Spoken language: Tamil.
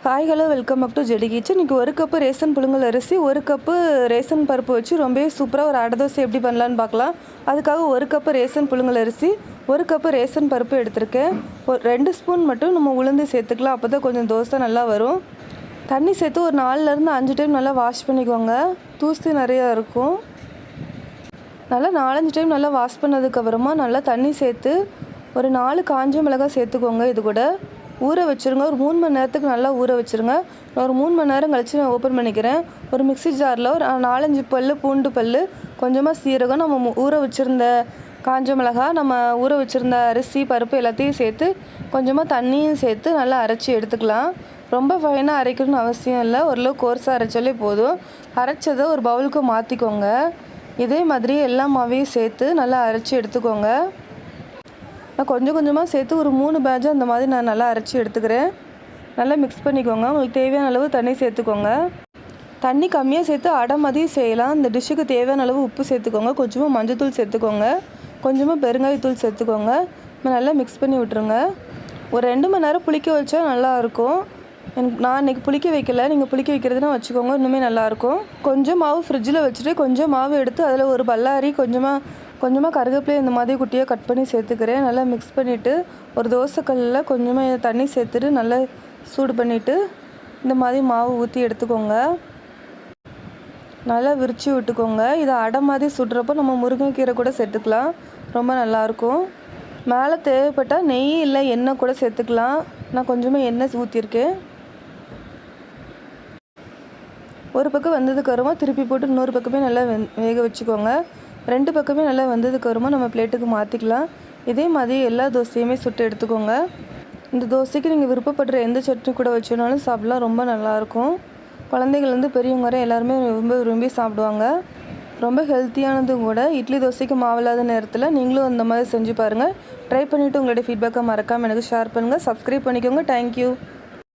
Hi hello welcome back to JD kitchen. இன்றைக்கி ஒரு கப்பு ரேசன் புழுங்கல் அரிசி, ஒரு கப்பு ரேசன் பருப்பு வச்சு ரொம்பவே சூப்பராக ஒரு அடை தோசை எப்படி பண்ணலான்னு பார்க்கலாம். அதுக்காக ஒரு கப்பு ரேசன் புழுங்கல் அரிசி, ஒரு கப்பு ரேசன் பருப்பு எடுத்திருக்கேன். ஒரு 2 ஸ்பூன் மட்டும் நம்ம உளுந்து சேர்த்துக்கலாம். அப்போ தான் கொஞ்சம் தோசை நல்லா வரும். தண்ணி சேர்த்து ஒரு 4லேருந்து 5 டைம் நல்லா வாஷ் பண்ணிக்குவாங்க. தூசி நிறையா இருக்கும். நல்லா 4-5 டைம் நல்லா வாஷ் பண்ணதுக்கப்புறமா நல்லா தண்ணி சேர்த்து ஒரு 4 காஞ்ச மிளகாய் சேர்த்துக்கோங்க. இது கூட ஊற வச்சுருங்க. ஒரு 3 மணி நேரத்துக்கு நல்லா ஊற வச்சுருங்க. நான் ஒரு 3 மணி நேரம் கழித்து நான் ஓப்பன் பண்ணிக்கிறேன். ஒரு மிக்ஸி ஜாரில் ஒரு 4-5 பல் பூண்டு பல், கொஞ்சமாக சீரகம், நம்ம ஊற வச்சுருந்த காஞ்ச மிளகாய், நம்ம ஊற வச்சுருந்த அரிசி பருப்பு எல்லாத்தையும் சேர்த்து கொஞ்சமாக தண்ணியும் சேர்த்து நல்லா அரைச்சி எடுத்துக்கலாம். ரொம்ப ஃபைனாக அரைக்கணும்னு அவசியம் இல்லை. ஓரளவு கோர்ஸாக அரைச்சாலே போதும். அரைச்சதை ஒரு பவுலுக்கு மாற்றிக்கோங்க. இதே மாதிரி எல்லா மாவையும் சேர்த்து நல்லா அரைச்சி எடுத்துக்கோங்க. நான் கொஞ்சம் கொஞ்சமாக சேர்த்து ஒரு 3 பேட்சாக அந்த மாதிரி நான் நல்லா அரைச்சி எடுத்துக்கிறேன். நல்லா மிக்ஸ் பண்ணிக்கோங்க. உங்களுக்கு தேவையான அளவு தண்ணி சேர்த்துக்கோங்க. தண்ணி கம்மியாக சேர்த்து அடை மாதிரியும் செய்யலாம். இந்த டிஷ்ஷுக்கு தேவையான அளவு உப்பு சேர்த்துக்கோங்க. கொஞ்சமாக மஞ்சள்தூள் சேர்த்துக்கோங்க. கொஞ்சமாக பெருங்காயத்தூள் சேர்த்துக்கோங்க. நல்லா மிக்ஸ் பண்ணி விட்டுருங்க. ஒரு 2 மணி நேரம் புளிக்க வச்சா நல்லாயிருக்கும். நான் இன்றைக்கி புளிக்க வைக்கல. நீங்கள் புளிக்க வைக்கிறதுனா வச்சுக்கோங்க, இன்னுமே நல்லாயிருக்கும். கொஞ்சம் மாவு ஃப்ரிட்ஜில் வச்சுட்டு கொஞ்சம் மாவு எடுத்து அதில் ஒரு பல்லாரி, கொஞ்சமாக கருவேப்பிலையை இந்த மாதிரி குட்டியாக கட் பண்ணி சேர்த்துக்கிறேன். நல்லா மிக்ஸ் பண்ணிவிட்டு ஒரு தோசைக்கல்லில் கொஞ்சமாக தண்ணி சேர்த்துட்டு நல்லா சூடு பண்ணிவிட்டு இந்த மாதிரி மாவு ஊற்றி எடுத்துக்கோங்க. நல்லா விரித்து விட்டுக்கோங்க. இதை அடை மாதிரி சுடுறப்போ நம்ம முருங்கைக்கீரை கூட சேர்த்துக்கலாம். ரொம்ப நல்லாயிருக்கும். மேலே தேவைப்பட்டால் நெய் இல்லை எண்ணெய் கூட சேர்த்துக்கலாம். நான் கொஞ்சமாக எண்ணெய் ஊற்றிருக்கேன். ஒரு பக்கம் வெந்ததுக்கு அப்புறமா திருப்பி போட்டு இன்னொரு பக்கமே நல்லா வேக வச்சுக்கோங்க. 2 பக்கமே நல்லா வெந்ததுக்கு அப்புறமா நம்ம பிளேட்டுக்கு மாற்றிக்கலாம். இதே மாதிரி எல்லா தோசையுமே சுட்டு எடுத்துக்கோங்க. இந்த தோசைக்கு நீங்கள் விருப்பப்படுற எந்த சட்னி கூட வச்சுனாலும் சாப்பிடலாம். ரொம்ப நல்லாயிருக்கும். குழந்தைகள்லேருந்து பெரியவங்க வரை எல்லாருமே ரொம்ப விரும்பி சாப்பிடுவாங்க. ரொம்ப ஹெல்த்தியானதும் கூட. இட்லி தோசைக்கு மாவில்லாத நேரத்தில் நீங்களும் அந்த மாதிரி செஞ்சு பாருங்கள். ட்ரை பண்ணிவிட்டு உங்களுடைய ஃபீட்பேக்கை மறக்காமல் எனக்கு ஷேர் பண்ணுங்கள். சப்ஸ்கிரைப் பண்ணிக்கோங்க. தேங்க்யூ.